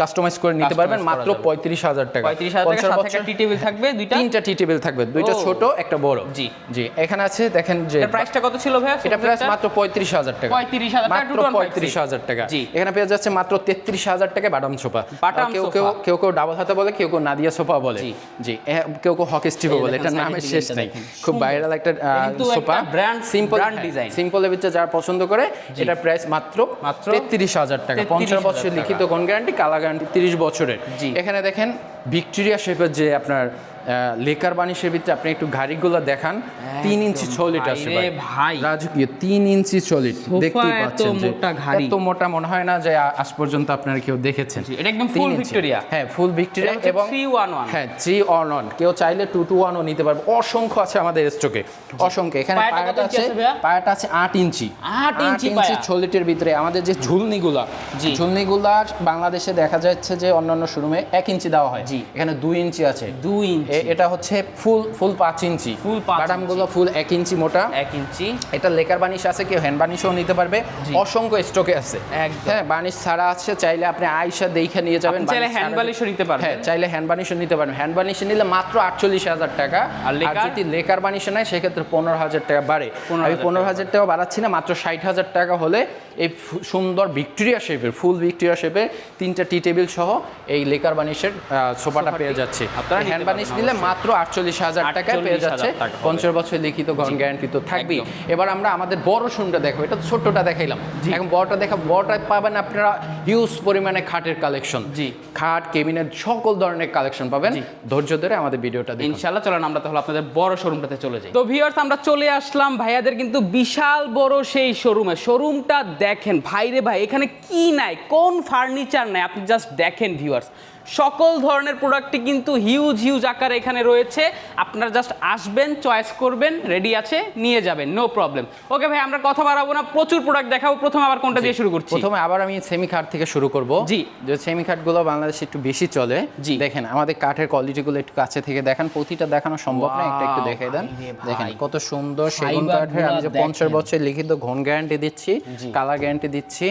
কাস্টমাইজ করে নিতে পারবেন Customize মাত্র করা যাবে। 35,000 টাকা। 35,000 টাকা, সাথে একটা টি টেবিল থাকবে, দুইটা। 3টা টি টেবিল থাকবে, দুইটা ও। ছোট একটা বড়। জি। জি এখানে আছে দেখেন যে এর প্রাইসটা কত ছিল ভাইয়া? এটা প্রাইস মাত্র 35,000 টাকা। 35,000 টাকা, মাত্র 2-to-1 35,000 টাকা। জি। এখানে পেয়ে যাচ্ছে মাত্র 33,000 টাকা বাদাম সোফা। বাটাম কেউ সোফা। কেউ ডাবল হাতে বলে, কেউ নাদিয়া সোফা বলে। জি। জি কেউ হকি স্টিভও এই বলে। দেখেন, এটা সাইডের নামের ডিজাইনটা শেষ নাই, দেখেন। খুব সুন্দর। ভাইরাল একটা কিন্তু সোফা। একটা brand সিম্পল design। সিম্পলের ভিতরে যারা পছন্দ করে, এটা প্রাইস মাত্র 33,000 টাকা। 50 বছরের লিখিত কোন গ্যারান্টি, কালা গ্যারান্টি 30 বছরের। জি। এখানে দেখেন ভিক্টোরিয়া শেপের যে আপনার লেকার বানিশের ভিতরে আপনি একটু গাড়িগুলো দেখান, 3 ইঞ্চি সলিড আছে ভাই রে ভাই। রাজকীয় 3 ইঞ্চি সলিড। সোফা দেখতেই এত পাচ্ছেন যে মোটা ঘাড়ি। এত মোটা মনে হয় না যে আজ পর্যন্ত আপনারা কেউ দেখেছেন। জি, এটা একদম 3 full ইঞ্চি। ভিক্টোরিয়া। হ্যাঁ ফুল ভিক্টোরিয়া এটা হচ্ছে এবং 3-1-1 হ্যাঁ 3-on-1। কেউ চাইলে 2-to-1 ও নিতে পারবে। অসংখ্য আছে আমাদের স্টকে, অসংখ্য। এখানে পায়াটা কত পায়াটা ইঞ্চি আছে, আছে ভাইয়া? পায়াটা আছে 8 ইঞ্চি। 8 ইঞ্চি পায়া। সলিডের ভিতরে আমাদের যে ঝুলনিগুলা, জি। ঝুলনিগুলা বাংলাদেশে দেখা যাচ্ছে যে অন্যান্য শোরুমে 1 ইঞ্চি দেওয়া হয়, জি। এখানে 2 ইঞ্চি আছে। 2 ইঞ্চি, এটা হচ্ছে ফুল 5 ইঞ্চি। Full 5 বাদামগুলো ফুল 1 ইঞ্চি মোটা। 1 ইঞ্চি। এটা লেকার বানিশ আছে, কেউ হ্যান্ড বানিশও নিতে পারবে, অসংখ্য স্টকে আছে। একদম। হ্যাঁ বানিশ ছাড়া আছে, চাইলে আপনি আয়শা দেখে নিয়ে যাবেন। আপনি চাইলে বানিশ হ্যান্ড ছাড়া- বালিশও নিতে পারবেন। হ্যাঁ চাইলে হ্যান্ড বানিশও নিতে পারবেন। হ্যান্ড বানিশ নিলে মাত্র 48,000 টাকা। আর আর লেকার? যদি লেকার বানিশে নেয় সেক্ষেত্রে 15,000 টাকা বাড়ে। 15,000 আমি 15,000 টাকা বাড়াচ্ছি না, মাত্র 60,000 টাকা হলে এই সুন্দর ভিক্টোরিয়া শেপের, ফুল ভিক্টোরিয়া শেপের 3টা টি টেবিল সহ এই লেকার বানিশের সোফাটা পেয়ে যাচ্ছে। আপনারা নিতে হ্যান্ড বানিশ পারবেন নিলে মাত্র 48,000 টাকায় পেয়ে 48,000 যাচ্ছে। টাকা হবে। 50 বছর লিখিত গ্যারান্টি তো থাকবেই। একদম। এবার আমরা আমাদের বড় শোরুমটা দেখো, এটা তো ছোটটা দেখাইলাম, এখন বড়টা দেখা। বড়টা পাবেন আপনারা হিউজ পরিমাণে খাটের কালেকশন। জি। খাট, কেবিনেট, সকল ধরনের কালেকশন পাবেন। ধৈর্য ধরে আমাদের ভিডিওটা দেখুন। ইনশাআল্লাহ চলেন আমরা তাহলে আপনাদের বড় শোরুমটাতে চলে যাই। তো ভিউয়ার্স, আমরা চলে আসলাম ভাইয়াদের কিন্তু বিশাল বড় সেই শোরুমে। শোরুমটা দেখেন ভাইরে ভাই, এখানে কি নাই, কোন ফার্নিচার নাই, আপনি জাস্ট দেখেন ভিউয়ার্স। সকল ধরনের প্রোডাক্টই কিন্তু হিউজ আকারে এখানে রয়েছে। আপনারা জাস্ট আসবেন, চয়েস করবেন, রেডি আছে, নিয়ে যাবেন, নো প্রবলেম। ওকে ভাই, আমরা কথা বাড়াবো না, প্রচুর প্রোডাক্ট দেখাবো। প্রথমে আবার কোনটা দিয়ে শুরু করছি? প্রথমে আবার আমি সেমি কাঠ থেকে শুরু করব। জি। যে সেমি কাঠগুলো বাংলাদেশে একটু বেশি চলে। জি। দেখেন আমাদের কাঠের কোয়ালিটিগুলো একটু কাছে থেকে দেখেন, প্রতিটা দেখানো সম্ভব না, একটা একটু দেখাই দেন। ভাই রে ভাই। দেখেন কত সুন্দর সেগুন ফাইবারগুলো কাঠের। আমি যে 50 দেখেন। বছর লিখিত ঘন গ্যারান্টি দিচ্ছি, কালার গ্যারান্টি দিচ্ছি,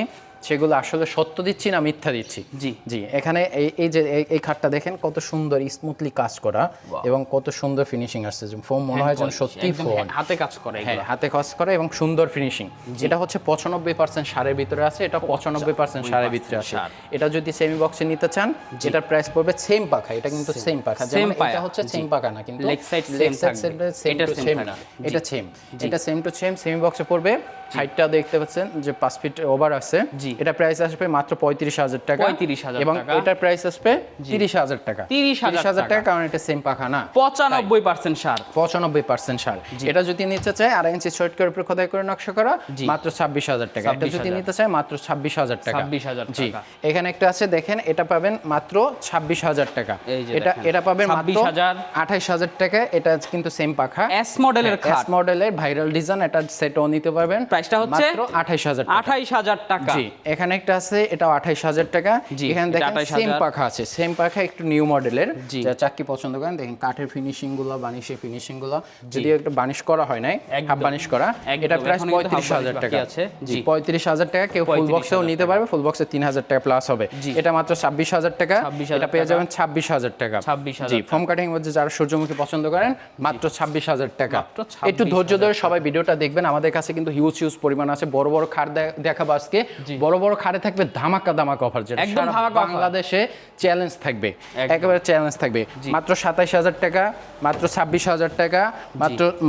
সেগুলো আসলে সত্য দিচ্ছি না মিথ্যা দিচ্ছি। জি। জি এখানে এই যে এই খাটটা দেখেন কত সুন্দর স্মুথলি কাজ করা এবং কত সুন্দর ফিনিশিং আসছে, ফোম মনে হয় যেন সত্যি একদম ফোম। হাতে কাজ করে হ্যাঁ এগুলো। হাতে কাজ করে এবং সুন্দর ফিনিশিং। এটা হচ্ছে 95% সারের ভিতরে আছে, এটা 95% সারের ভিতরে আছে। সার। এটা যদি সেমি বক্সে নিতে চান, এটার প্রাইস পড়বে সেম পাখা। এটা কিন্তু সেম পাখা, Same যেমন পায়া। এটা হচ্ছে সেম পাখা না, কিন্তু Leg side leg same side থাকবে। same এটা to same same থাকবে। না, জি। এটা সেম। এটা সেম টু সেম সেমি বক্সে পড়বে। হাইটটা দেখতে পাচ্ছেন যে 5 ফিট ওভার আছে। জি। এটা প্রাইস আসবে মাত্র 35,000 টাকা। 35,000 এবং টাকা। এটার প্রাইস আসবে 30,000 টাকা। 30,000 টাকা, কারণ এটা সেম পাখা না। 95% সার। 95% সার। এটা যদি নিতে চায় 2.5 ইঞ্চি শর্টকার উপরে খোদাই করে নকশা করা, জি। মাত্র 26,000 টাকা। এটা যদি 26,000 নিতে চায় মাত্র 26,000 টাকা। 26,000 জি। টাকা। এখানে একটা আছে দেখেন, এটা পাবেন মাত্র 26,000 টাকা। এই যে এটা দেখেন, এটা পাবেন মাত্র 26,000 28,000 টাকা। এটা কিন্তু সেম পাখা, এস মডেলের খাট। এস মডেলের ভাইরাল ডিজাইন। এটা সেটও নিতে পারবেন। প্রাইসটা হচ্ছে মাত্র 28,000 টাকা। 28,000 টাকা। জি। এখানে একটা আছে, এটাও 28,000 টাকা। জি, এখানে এটা দেখেন 28,000 সেম পাখা আছে, সেম পাখা একটু নিউ মডেলের। জি। যারা চাক্কি পছন্দ করেন, দেখেন কাঠের ফিনিশিং গুলো, বানিশের ফিনিশিং গুলো, যদি একটু বানিশ করা হয় নাই, একদম। হাফ বানিশ করা, একদম, এটা প্রাইস এখনো কিন্তু half 35,000 বানিশ টাকা বাকি আছে। জি জি। 35,000 টাকা। কেউ ফুল বক্সেও 35,000 নিতে পারবে, ফুল বক্সে 3,000 টাকা প্লাস হবে। জি। এটা মাত্র 26,000 টাকা। 26,000 এটা পেয়ে টাকা। যাবেন 26,000 টাকা। 26,000 জি। ফোম কাটিং মধ্যে যারা সূর্যমুখী পছন্দ করেন, মাত্র 26,000 টাকা। মাত্র 26,000 একটু ধৈর্য ধরে সবাই ভিডিওটা দেখবেন। আমাদের কাছে কিন্তু হিউজ পরিমাণ আছে। বড় বড় খাট দেখাবো আজকে। বড় বড় খাটে থাকবে ধামাকা অফার, যেটা একদম সারা ধামাকা offer। বাংলাদেশে চ্যালেঞ্জ থাকবে, একদম। একেবারে চ্যালেঞ্জ থাকবে। মাত্র 27,000 টাকা, মাত্র 26,000 টাকা,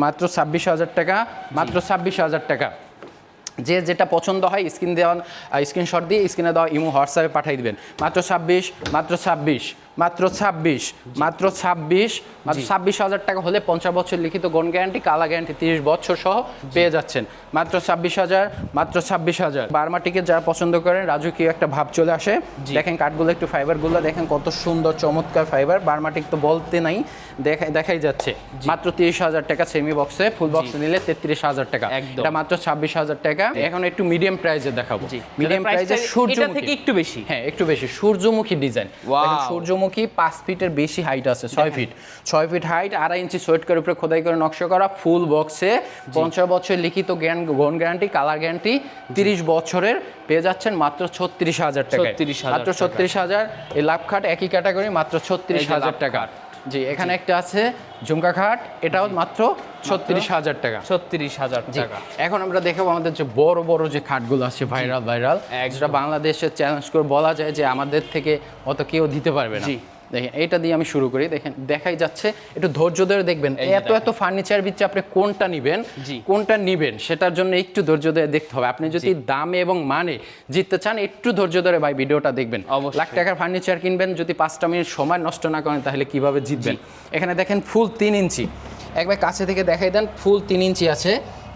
মাত্র 26,000 টাকা, মাত্র 26,000 টাকা। যে যেটা পছন্দ হয় স্ক্রিনশট দিয়ে স্ক্রিনে দেওয়া ইমো হোয়াটসঅ্যাপে পাঠিয়ে দিবেন। মাত্র 26,000 টাকা হলে 50 বছর লিখিত গন গ্যারান্টি, কালার গ্যারান্টি 30 বছর সহ পেয়ে যাচ্ছেন মাত্র 26,000। বার্মাটিকে যারা পছন্দ করেন রাজকীয় একটা ভাব চলে আসে। দেখেন কাঠগুলো একটু ফাইবারগুলো দেখেন কত সুন্দর চমৎকার ফাইবার। বার্মাটিক তো বলতে নাই, দেখাই যাচ্ছে মাত্র 30,000 টাকা। সেমি বক্সে, ফুল বক্স নিলে 33,000 টাকা, এটা মাত্র 26,000 টাকা। এখন একটু মিডিয়াম প্রাইসে দেখাবো। মিডিয়াম প্রাইসে সূর্যমুখী থেকে একটু বেশি, হ্যাঁ একটু বেশি, সূর্যমুখী ডিজাইন। সূর্যমুখী 5 ফিটের বেশি হাইট আছে, 6 ফিট হাইট, 2.5 ইঞ্চি সোয়েটকার উপরে খোদাই করে নকশা করা, ফুল বক্সে 50 বছর লিখিত গন গ্যারান্টি, কালার গ্যারান্টি 30 বছরের পেয়ে যাচ্ছেন মাত্র 36,000 টাকা। মাত্র 36,000। এই লাভ খাট একই ক্যাটাগরি, মাত্র 36,000 টাকা। জি, এখানে একটা আছে ঝুমকা খাট, এটাও মাত্র 36,000 টাকা। 36,000 টাকা। এখন আমরা দেখাবো আমাদের যে বড় বড় যে খাটগুলো আছে ভাইরাল, যেটা বাংলাদেশে চ্যালেঞ্জ করে বলা যায় যে আমাদের থেকে অত কেউ দিতে পারবে না। দেখেন এইটা দিয়ে আমি শুরু করি। দেখেন দেখাই যাচ্ছে, একটু ধৈর্য ধরে দেখবেন। এত ফার্নিচার বিচ্ছে আপনি কোনটা নিবেন সেটার জন্য একটু ধৈর্য ধরে দেখতে হবে। আপনি যদি দামে এবং মানে জিততে চান একটু ধৈর্য ধরে ভাই ভিডিওটা দেখবেন। লাখ টাকার ফার্নিচার কিনবেন, যদি 5টা মিনিট সময় নষ্ট না করেন তাহলে কিভাবে জিতবেন। এখানে দেখেন ফুল 3 ইঞ্চি, একবার কাছে থেকে দেখাই দেন, ফুল 3 ইঞ্চি আছে,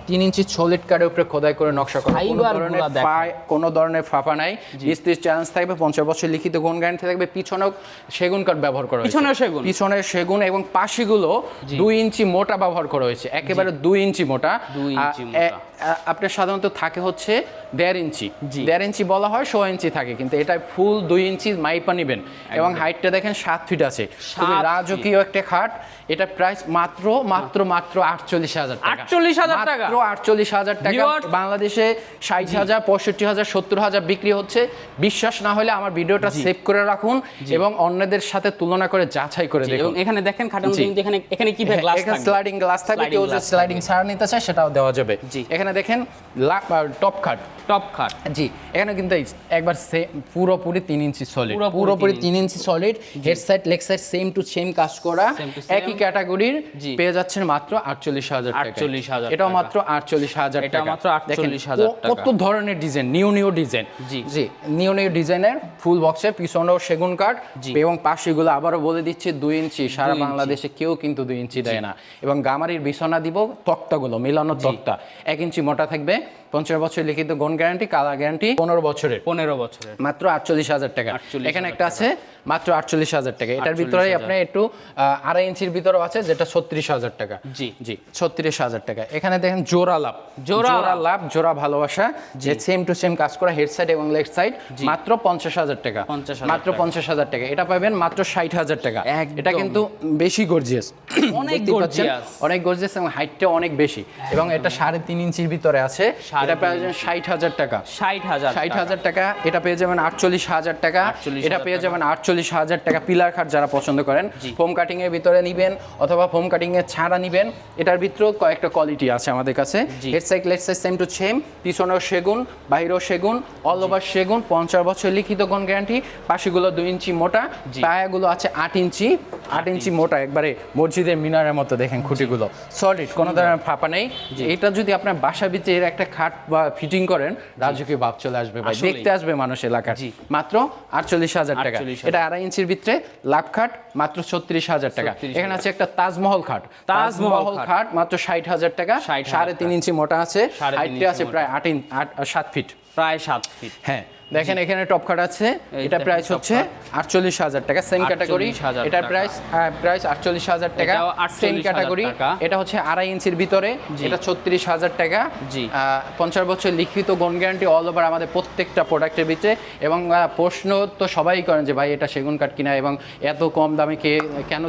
3 ইঞ্চি সলিড কার্ডের উপরে খোদাই করে নকশা করা, কোনো ধরনের ফাঁপা নাই। স্ত্রীর চ্যালেঞ্জ থাকবে, 50 বছর লিখিত গুণ গ্যারান্টি থাকবে। পিছনেও সেগুন কাঠ ব্যবহার করা হয়েছে, পিছনের সেগুন এবং পাশিগুলো 2 ইঞ্চি মোটা ব্যবহার করা হয়েছে, একেবারে 2 ইঞ্চি মোটা। আপনার সাধারণত থাকে হচ্ছে 1.5 ইঞ্চি, 1.5 ইঞ্চি বলা হয়, 100 ইঞ্চি থাকে, কিন্তু এটা ফুল 2 ইঞ্চি মাইপা নেবেন। এবং হাইটটা দেখেন 7 ফিট আছে, খুবই রাজকীয় একটা খাট। এটা প্রাইস মাত্র 48,000 টাকা। 48,000 টাকা। বাংলাদেশে 60,000, 65,000, 70,000 বিক্রি হচ্ছে। বিশ্বাস না হলে আমার ভিডিওটা সেভ করে রাখুন এবং অন্যদের সাথে তুলনা করে যাচাই করে দেখুন। এখানে দেখেন খাটের মধ্যে কিন্তু এখানে কি গ্লাস থাকবে, স্লাইডিং গ্লাস থাকবে, কেউ যদি স্লাইডিং ছাড়া নিতে চায় সেটাও দেওয়া যাবে। এখানে দেখেন টপ খাট, জি, এখানে কিন্তু একবার পুরোপুরি 3 ইঞ্চি সলিড, পুরোপুরি 3 ইঞ্চি solid, head side leg side same to same কাজ করা, একই ক্যাটাগরির পেয়ে যাচ্ছেন মাত্র 48,000 টাকা। এটাও মাত্র 48,000 টাকা। মাত্র 48,000 টাকা। কত ধরনের ডিজাইন, নিউ ডিজাইন, জি নিউ ডিজাইনের ফুল বক্সে, পিছনেও সেগুন কাঠ এবং পাশেগুলো আবারও বলে দিচ্ছি 2 ইঞ্চি। সারা বাংলাদেশে কেউ কিন্তু 2 ইঞ্চি দেয় না। এবং গামারির বিছানা দিব, তক্তাগুলো মেলানো তক্তা 1 ইঞ্চি মোটা থাকবে, 50 বছর লিখিত গন গ্যারান্টি, কালার গ্যারান্টি 15 বছরের, মাত্র 48,000 টাকা। এখানে একটা আছে মাত্র 48,000 টাকা। এটার ভিতরে আপনার একটু 2.5 ইঞ্চির ভিতরেও আছে, যেটা 36,000 টাকা। জি 36,000 টাকা। এখানে দেখেন জোড়া লাভ, জোড়া ভালোবাসা, যে সেম টু সেম কাজ করা, হেড সাইড এবং লেগ সাইড, মাত্র 50,000 টাকা। মাত্র 50,000 টাকা। এটা পাবেন মাত্র 60,000 টাকা। এটা কিন্তু বেশি গর্জিয়াস, অনেক গর্জিয়াস এবং হাইটটা অনেক বেশি, এবং এটা 3.5 ইঞ্চির ভিতরে আছে। এটা পেয়ে যাবেন 60,000 টাকা। 60,000 টাকা। এটা পেয়ে যাবেন 48,000 টাকা। এটা পেয়ে যাবেন 48,000 টাকা। পিলার খাট যারা পছন্দ করেন, ফোম কাটিং এর ভিতরে নিবেন অথবা ফোম কাটিং এর ছাড়া নিবেন, এটার ভিতরেও কয়েকটা কোয়ালিটি আছে আমাদের কাছে। Head side leg side same to same, পিছনেও সেগুন, বাইরেও সেগুন, অল ওভার সেগুন, 50 বছর লিখিত গন গ্যারান্টি। পাশেগুলো 2 ইঞ্চি মোটা, পায়াগুলো আছে 8 ইঞ্চি মোটা, একবারে মসজিদের মিনারের মতো। দেখেন খুঁটিগুলো সলিড, কোনো ধরনের ফাঁপা নেই। এটা যদি আপনার বাসা ভিতরে এর একটা খাট বা ফিটিং করেন, রাজকীয় ভাব চলে আসবে ভাই, দেখতে আসবে মানুষ এলাকার। মাত্র 48,000 টাকা। এটা 2.5 ইঞ্চির ভিতরে লাভ খাট, মাত্র 36,000 টাকা। এখানে আছে একটা তাজমহল খাট, মাত্র 60,000 টাকা। 3.5 ইঞ্চি মোটা আছে, হাইটটা আছে প্রায় 7 ফিট, হ্যাঁ। দেখেন এখানে টপ খাট আছে, এটা প্রাইস হচ্ছে 48,000 টাকা। সেম ক্যাটাগরি, এটার প্রাইস 48,000 টাকা। সেম ক্যাটাগরি, এটা হচ্ছে 2.5 ইঞ্চির ভিতরে, এটা 36,000 টাকা। 50 বছর লিখিত গন গ্যারান্টি অল ওভার আমাদের প্রত্যেকটা প্রোডাক্টের ভিতরে। এবং প্রশ্ন তো সবাই করেন যে ভাই এটা সেগুন কাঠ কিনা এবং এত কম দামে কেন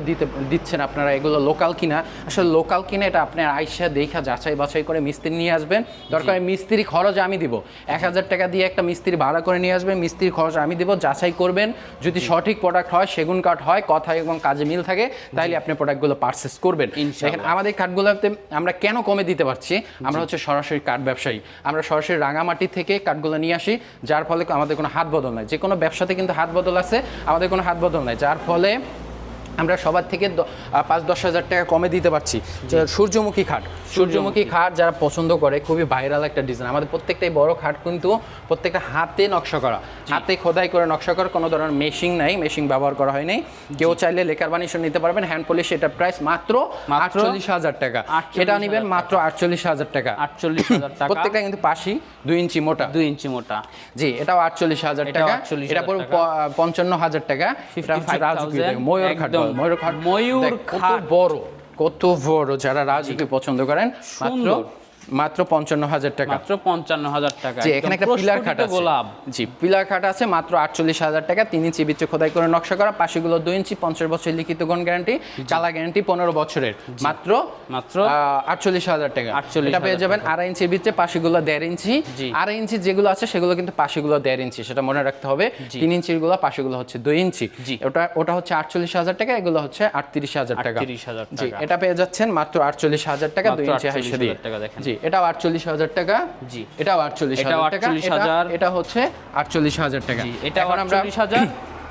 দিচ্ছেন আপনারা, এগুলো লোকাল কিনা? আসলে লোকাল কিনা এটা আপনার আইসা দেখা যাচাই বাছাই করে মিস্ত্রি নিয়ে আসবেন। দরকার মিস্ত্রি খরচ আমি দিব, 1,000 টাকা দিয়ে একটা মিস্ত্রি ভাড়া করে নিয়ে আসবেন, মিস্ত্রির খরচ আমি দেবো। যাচাই করবেন, যদি সঠিক প্রোডাক্ট হয়, সেগুন কাঠ হয়, কথা এবং কাজে মিল থাকে, তাহলে আপনি প্রোডাক্টগুলো পারচেস করবেন। দেখেন আমাদের কাঠগুলোতে আমরা কেন কমে দিতে পারছি, আমরা হচ্ছে সরাসরি কাঠ ব্যবসায়ী। আমরা সরাসরি রাঙামাটি থেকে কাঠগুলো নিয়ে আসি, যার ফলে আমাদের কোনো হাত বদল নাই। যে কোনো ব্যবসাতে কিন্তু হাত বদল আছে, আমাদের কোনো হাত বদল নাই, যার ফলে আমরা সবার থেকে 5-10 হাজার টাকা কমে দিতে পারছি। সূর্যমুখী খাট, সূর্যমুখী খাট যারা পছন্দ করে, খুবই ভাইরাল একটা ডিজাইন। আমাদের প্রত্যেকটাই বড় খাট কিন্তু প্রত্যেকটা হাতে নকশা করা, হাতে খোদাই করে নকশা করা, কোনো ধরনের মেশিং নাই, মেশিং ব্যবহার করা হয়নি। কেউ চাইলে লেকার বানিশও নিতে পারবেন, হ্যান্ড পলিশ। এটা প্রাইস মাত্র 48,000 টাকা। এটা নেবেন মাত্র 48,000 টাকা। 48,000 টাকা। প্রত্যেকটা কিন্তু পাশি 2 ইঞ্চি মোটা, 2 ইঞ্চি মোটা। জি, এটাও 48,000 টাকা। এটা পুরো 55,000 টাকা। এটা হচ্ছে রাজকীয় ময়ূর খাট, ময়ূর খাট, ময়ূর খাট বড়, কত বড়। যারা রাজকীয় পছন্দ করেন, মাত্র 55,000 টাকা। মাত্র 55,000 টাকা। জি, এখানে একটা পিলার খাট আছে। গোলাপ, জি, পিলার খাট আছে মাত্র 48,000 টাকা। 3 ইঞ্চি বিচে খোদাই করে নকশা করা, পাশেগুলো 2 ইঞ্চি, 50 বছর লিখিত গুণ গ্যারান্টি, চালা গ্যারান্টি 15 বছরের। মাত্র 48,000 টাকা। এটা পেয়ে যাবেন 2.5 ইঞ্চির বিচে, পাশেগুলো 1.5 ইঞ্চি। 2.5 ইঞ্চি যেগুলো আছে সেগুলো কিন্তু পাশেগুলো 1.5 ইঞ্চি, সেটা মনে রাখতে হবে। 3 ইঞ্চির গুলো পাশেগুলো হচ্ছে 2 ইঞ্চি। ওটা হচ্ছে 48,000 টাকা, এগুলো হচ্ছে 38,000 টাকা। জি, এটা পেয়ে যাচ্ছেন মাত্র 48,000 টাকা, 2 ইঞ্চি হাইসে দিয়ে। জি, এটাও 48,000 টাকা। জি, এটাও 48,000 টাকা। এটা হচ্ছে 48,000 টাকা। এটাও 48,000,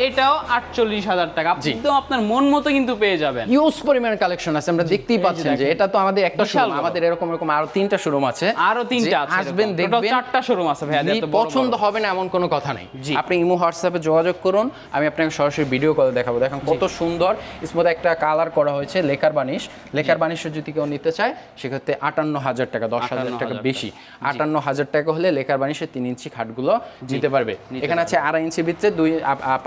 এটাও 48,000 টাকা। একদম আপনার মন মতো কিন্তু পেয়ে যাবেন। ইউজ পরিমাণ কালেকশন আছে, আমরা দেখতেই পাচ্ছেন যে এটা তো আমাদের একটা শোরুম, আমাদের এরকম আরো 3টা শোরুম আছে, আরো 3টা আছে। আসবেন, দেখবেন, 4টা শোরুম আছে ভাইয়া। পছন্দ হবে না এমন কোনো কথা নেই। আপনি ইমো হোয়াটসঅ্যাপে যোগাযোগ করুন, আমি আপনাকে সরাসরি ভিডিও করে দেখাবো। দেখেন কত সুন্দর স্মুথ একটা কালার করা হয়েছে, লেকার বানিশ। লেকার বানিশও যদি কেউ নিতে চায় সেক্ষেত্রে 58,000 টাকা, 10,000 টাকা বেশি। 58,000 টাকা হলে লেকার বানিশের 3 ইঞ্চি খাটগুলো নিতে পারবে। এখানে আছে 2.5 ইঞ্চি ভিতরে,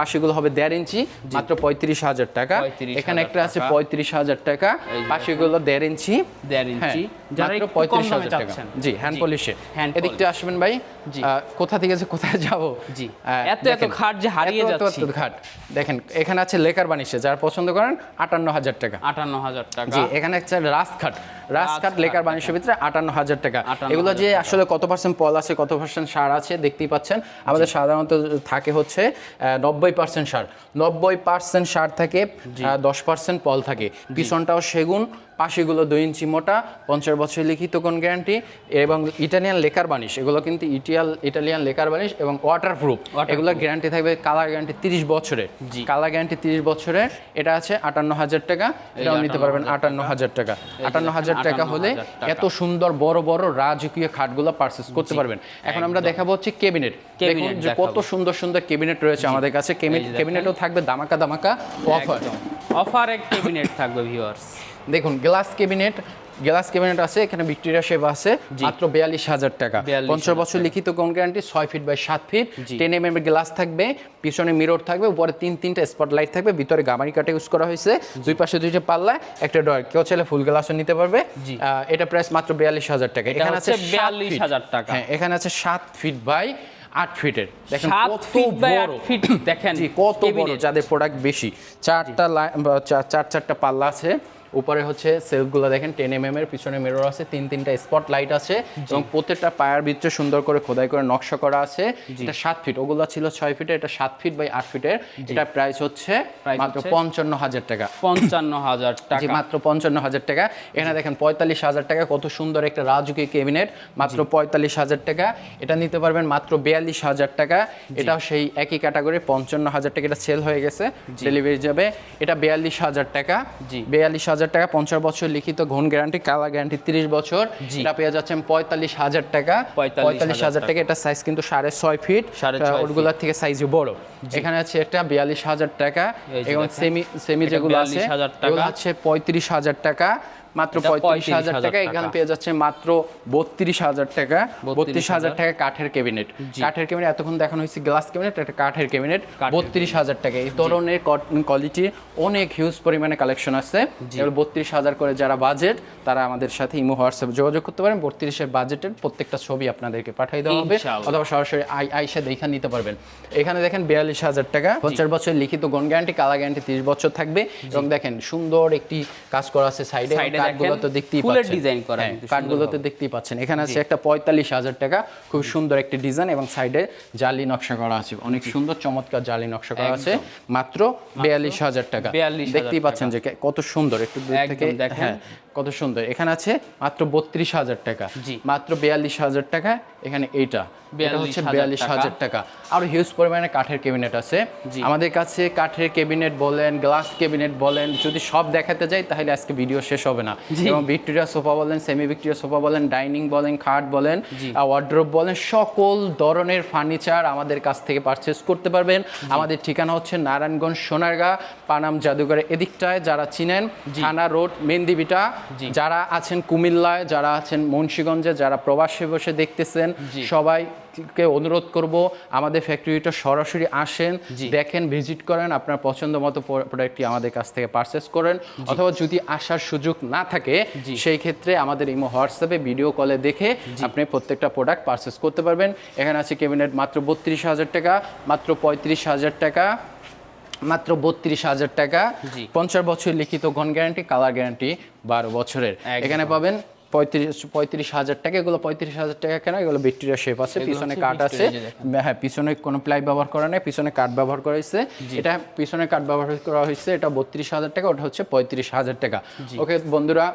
পাশেগুলো হবে 1.5 ইঞ্চি, মাত্র 35,000 টাকা। এখানে একটা আছে 35,000 টাকা, পাশেগুলো 1.5 ইঞ্চি, 1.5 ইঞ্চি, যারা 35,000 টাকা। জি, হ্যান্ড পলিশে। এদিকটা আসবেন ভাই। কোথা থেকে যে কোথায় যাব? জি, এত খাট যে হারিয়ে যাচ্ছে। খাট দেখেন, এখানে আছে লেকার বানিশে, যারা পছন্দ করেন 58,000 টাকা। 58,000 টাকা। জি, এখানে আছে রাজখাট লেকার বানিশের ভিতরে 58,000 টাকা। এগুলো যে আসলে কত পার্সেন্ট পল আছে, কত পার্সেন্ট সার আছে দেখতেই পাচ্ছেন। আমাদের সাধারণত থাকে হচ্ছে 90% সার, 90% সার থাকে, 10% পল থাকে। পিছনটাও সেগুন, পাশেগুলো 2 ইঞ্চি মোটা, 50 বছর লিখিত কোন গ্যারান্টি, এবং ইটালিয়ান লেকার বানিশ। এগুলো কিন্তু ইটালিয়ান লেকার বানিশ এবং ওয়াটারপ্রুফ। এগুলোর গ্যারান্টি থাকবে, কালার গ্যারান্টি 30 বছরের। কালার গ্যারান্টি 30 বছরের। এটা আছে 58,000 টাকা। এটাও নিতে পারবেন 58,000 টাকা। 58,000 টাকা হলে এত সুন্দর বড় বড় রাজকীয় খাটগুলো পারচেজ করতে পারবেন। এখন আমরা দেখাবো হচ্ছে ক্যাবিনেট। দেখুন যে কত সুন্দর সুন্দর ক্যাবিনেট রয়েছে আমাদের কাছে। ক্যাবিনেটও থাকবে ধামাকা অফার এক ক্যাবিনেট থাকবে ভিউয়ার্স। দেখুন গ্লাস ক্যাবিনেট আছে, এখানে ভিক্টোরিয়া শেপ আছে, মাত্র 42,000 টাকা। 50 বছর লিখিত কোন guarantee, 6 feet by 7 feet, 10 mm glass থাকবে, পিছনে মিরর থাকবে, উপরে 3-3টা স্পটলাইট থাকবে, ভিতরে গামারি কাটে ইউজ করা হয়েছে, দুই পাশে 2টা পাল্লা, একটা ডয়ার। কেউ চাইলে ফুল গ্লাসও নিতে পারবে। এটা প্রাইস মাত্র 42,000 টাকা। এখানে আছে 42,000 টাকা। হ্যাঁ, এখানে আছে 7 ফিট বাই 8 ফিটের। দেখেন কত বড়, দেখেন কত বড়, যাদের প্রোডাক্ট বেশি। 4টা পাল্লা আছে, উপরে হচ্ছে সেলফগুলো দেখেন 10 mm এর, পিছনে মিরর আছে, 3-3টা স্পট লাইট আছে, এবং প্রত্যেকটা পায়ার ভিতরে সুন্দর করে খোদাই করে নকশা করা আছে। এটা 7 ফিট, ওগুলো ছিল 6 ফিটের, এটা 7 ফিট বাই 8 ফিটের। এটা প্রাইস হচ্ছে মাত্র 55,000 টাকা। 55,000 টাকা, মাত্র 55,000 টাকা। এখানে দেখেন 45,000 টাকা, কত সুন্দর একটা রাজকীয় ক্যাবিনেট, মাত্র 45,000 টাকা। এটা নিতে পারবেন মাত্র 42,000 টাকা। এটাও সেই একই ক্যাটাগরি, 55,000 টাকা। এটা সেল হয়ে গেছে, ডেলিভারি যাবে। এটা 42,000 টাকা। 42,000 টাকা, 50 বছর লিখিত ঘন গ্যারান্টি, কালার গ্যারান্টি 30 বছর। এটা পেয়ে যাচ্ছেন 45,000 টাকা। 45,000 টাকা। এটা সাইজ কিন্তু 6.5 ফিট, ওগুলোর থেকে সাইজও বড়। এখানে আছে একটা 42,000 টাকা, এবং সেমি যেগুলো আছে এগুলো হচ্ছে 35,000 টাকা, মাত্র 35,000 টাকা। এখানে পেয়ে যাচ্ছে মাত্র 32,000 টাকা। 32,000 টাকা কাঠের ক্যাবিনেট। এতক্ষণ দেখানো হয়েছে গ্লাস ক্যাবিনেট, একটা কাঠের ক্যাবিনেট 32,000 টাকা। এই ধরনের কোয়ালিটি অনেক হিউজ পরিমাণে কালেকশন আছে। এগুলো 32,000 করে যারা বাজেট, তারা আমাদের সাথে ইমো হোয়াটসঅ্যাপে যোগাযোগ করতে পারেন। 32-এর বাজেটের প্রত্যেকটা ছবি আপনাদেরকে পাঠিয়ে দেওয়া হবে, অথবা সরাসরি আইসা দেখে নিতে পারবেন। এখানে দেখেন 42,000 টাকা, 50 বছর লিখিত গুণ গ্যারান্টি, কালার গ্যারান্টি 30 বছর থাকবে। এবং দেখেন সুন্দর একটি কাজ করা আছে সাইডে, কাঠগুলো তো দেখতেই পাচ্ছেন, কাঠগুলো তো দেখতেই পাচ্ছেন। এখানে আছে একটা 45,000 টাকা, খুব সুন্দর একটি ডিজাইন, এবং সাইডে জালি নকশা করা আছে, অনেক সুন্দর চমৎকার জালি নকশা করা আছে, মাত্র 42,000 টাকা। দেখতেই পাচ্ছেন যে কত সুন্দর, একটু দূর থেকে। হ্যাঁ, কত সুন্দর, এখানে আছে মাত্র 32,000 টাকা, জি। মাত্র 42,000 টাকা। এখানে এটা হচ্ছে 42,000 টাকা। আর হিউজ পরিমাণে কাঠের ক্যাবিনেট আছে আমাদের কাছে। কাঠের ক্যাবিনেট বলেন, গ্লাস ক্যাবিনেট বলেন, যদি সব দেখাতে যাই তাহলে আজকে ভিডিও শেষ হবে না। এবং ভিক্টোরিয়া সোফা বলেন, সেমি ভিক্টোরিয়া সোফা বলেন, ডাইনিং বলেন, খাট বলেন, ওয়ার্ড্রোব বলেন, সকল ধরনের ফার্নিচার আমাদের কাছ থেকে পারচেস করতে পারবেন। আমাদের ঠিকানা হচ্ছে নারায়ণগঞ্জ সোনারগাঁ পানাম জাদুঘরের এদিকটায়। যারা চিনেন, থানা রোড, মেন্দিবিটা। যারা আছেন কুমিল্লায়, যারা আছেন মুন্সিগঞ্জে, যারা প্রবাসে বসে দেখতেছেন, সবাইকে অনুরোধ করব আমাদের ফ্যাক্টরিটা সরাসরি আসেন, দেখেন, ভিজিট করেন, আপনার পছন্দ মতো প্রোডাক্টটি আমাদের কাছ থেকে পারচেস করেন। অথবা যদি আসার সুযোগ না থাকে সেই ক্ষেত্রে আমাদের ইমো হোয়াটসঅ্যাপে ভিডিও কলে দেখে আপনি প্রত্যেকটা প্রোডাক্ট পারচেস করতে পারবেন। এখানে আছে ক্যাবিনেট মাত্র 32,000 টাকা, মাত্র 35,000 টাকা, মাত্র 32,000 টাকা। 50 বছর লিখিত ঘন গ্যারান্টি, কালার গ্যারান্টি 12 বছরের। এখানে পাবেন 35,000 টাকা। এগুলো 35,000 টাকা কেন? এগুলো ভিক্টোরিয়া শেপ আছে, পিছনে কাঠ আছে। হ্যাঁ, পিছনে কোনো প্লাই ব্যবহার করা নেই, পিছনে কাঠ ব্যবহার করা হয়েছে। এটা পিছনে কাঠ ব্যবহার করা হয়েছে, এটা 32,000 টাকা, ওটা হচ্ছে 35,000 টাকা। ওকে বন্ধুরা,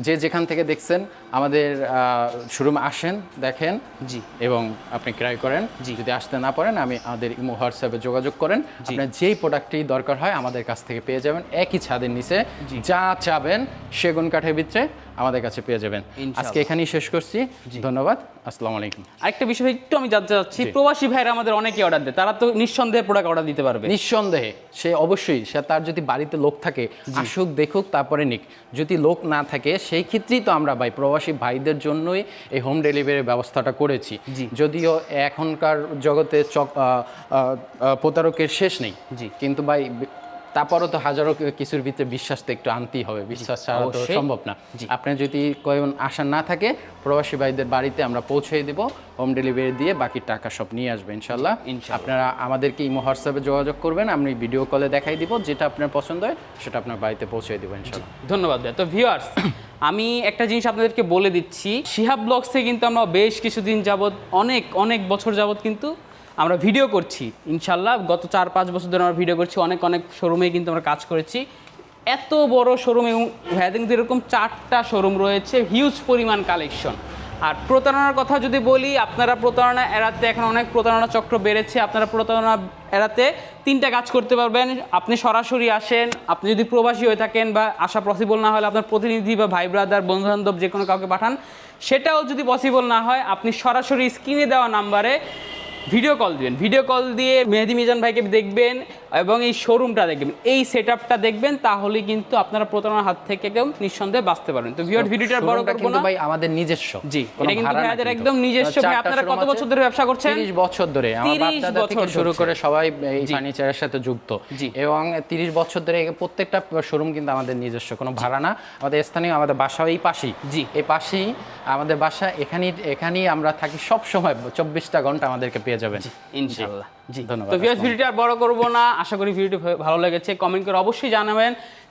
যে যেখান থেকে দেখছেন আমাদের শোরুমে আসেন, দেখেন এবং আপনি ক্রয় করেন। যদি আসতে না পারেন আমাদের ইমো হোয়াটসঅ্যাপে যোগাযোগ করেন। আপনার যেই প্রোডাক্টটি দরকার হয় আমাদের কাছ থেকে পেয়ে যাবেন। একই ছাদের নিচে যা চাবেন সেগুন কাঠের ভিতরে আমাদের কাছে পেয়ে যাবেন। আজকে এখানেই শেষ করছি। ধন্যবাদ, আসসালামু আলাইকুম। আরেকটা বিষয় একটু আমি জানতে চাচ্ছি, প্রবাসী ভাইরা আমাদের অনেকে অর্ডার দেয়, তারা তো নিঃসন্দেহে প্রোডাক্ট অর্ডার দিতে পারবে? নিঃসন্দেহে, সে অবশ্যই, সে তার যদি বাড়িতে লোক থাকে আসুক, দেখুক, তারপরে নিক। যদি লোক না থাকে সেই ক্ষেত্রেই তো আমরা প্রবাসী ভাইদের জন্যই এই হোম ডেলিভারির ব্যবস্থাটা করেছি। যদিও এখনকার জগতে প্রতারকের শেষ নেই, কিন্তু ভাই তারপরও তো হাজারো কিছুর ভিতরে বিশ্বাস তো একটু আনতেই হবে। বিশ্বাস ছাড়া তো সম্ভব না। আপনি যদি কোন আশা না থাকে, প্রবাসী ভাইদের বাড়িতে আমরা পৌঁছে দেব, হোম ডেলিভারি দিয়ে বাকি টাকা সব নিয়ে আসবে ইনশাল্লাহ। আপনারা আমাদেরকে ইমো হোয়াটসঅ্যাপে যোগাযোগ করবেন, আমি ভিডিও কলে দেখাই দিব, যেটা আপনার পছন্দ হয় সেটা আপনার বাড়িতে পৌঁছে দেবো ইনশাল্লাহ। ধন্যবাদ ভাই। তো ভিউয়ার্স, আমি একটা জিনিস আপনাদেরকে বলে দিচ্ছি, শিহাব ব্লগস থেকে কিন্তু আমরা বেশ কিছুদিন যাবত, অনেক বছর যাবত কিন্তু আমরা ভিডিও করছি। ইনশাল্লাহ গত 4-5 বছর ধরে আমরা ভিডিও করছি, অনেক শোরুমে কিন্তু আমরা কাজ করেছি। এত বড় শোরুম, এবং ভাইয়াদের কিন্তু এরকম 4টা শোরুম রয়েছে, হিউজ পরিমাণ কালেকশন। আর প্রতারণার কথা যদি বলি, আপনারা প্রতারণা এড়াতে, এখন অনেক প্রতারণা চক্র বেড়েছে, আপনারা প্রতারণা এড়াতে 3টা কাজ করতে পারবেন। আপনি সরাসরি আসেন, আপনি যদি প্রবাসী হয়ে থাকেন বা আসা পসিবল না হলে আপনার প্রতিনিধি বা ভাই ব্রাদার, বন্ধুবান্ধব যে কোনো কাউকে পাঠান, সেটাও যদি পসিবল না হয় আপনি সরাসরি স্ক্রিনে দেওয়া নাম্বারে ভিডিও কল দিবেন। ভিডিও কল দিয়ে মেহেদি মিজান ভাইকে দেখবেন এবং এই শোরুমটা দেখবেন, এই সেটআপটা দেখবেন, তাহলে কিন্তু আপনারা প্রতারণার হাত থেকে একদম নিঃসন্দেহে বাঁচতে পারবেন। তো ভিউয়ার, ভিডিওটা বড় করব না ভাই, আমাদের নিজস্ব। এটা কিন্তু ভাইদের একদম নিজস্ব। ভাই, আপনারা কত বছর ধরে ব্যবসা করছেন? 30 বছর ধরে। আমার বাপ-দাদা থেকে শুরু করে সবাই এই ফার্নিচারের সাথে যুক্ত, এবং 30 বছর ধরে প্রত্যেকটা শোরুম কিন্তু আমাদের নিজস্ব, কোনো ভাড়া না। আমাদের স্থানীয়, আমাদের বাসা এই পাশেই, এই পাশেই আমাদের বাসা। এখানেই আমরা থাকি সব সময়, 24টা ঘন্টা আমাদেরকে পেয়ে যাবেন ইনশাআল্লাহ। ধন্যবাদ। তো ভিউয়ার্স, ভিডিওটা আর বড় করব না, আশা করি ভিডিওটি ভালো লেগেছে। কমেন্ট করে অবশ্যই জানাবেন,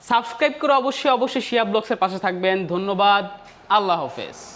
সাবস্ক্রাইব করে অবশ্যই শিহাব ব্লগসের পাশে থাকবেন। ধন্যবাদ, আল্লাহ হাফেজ।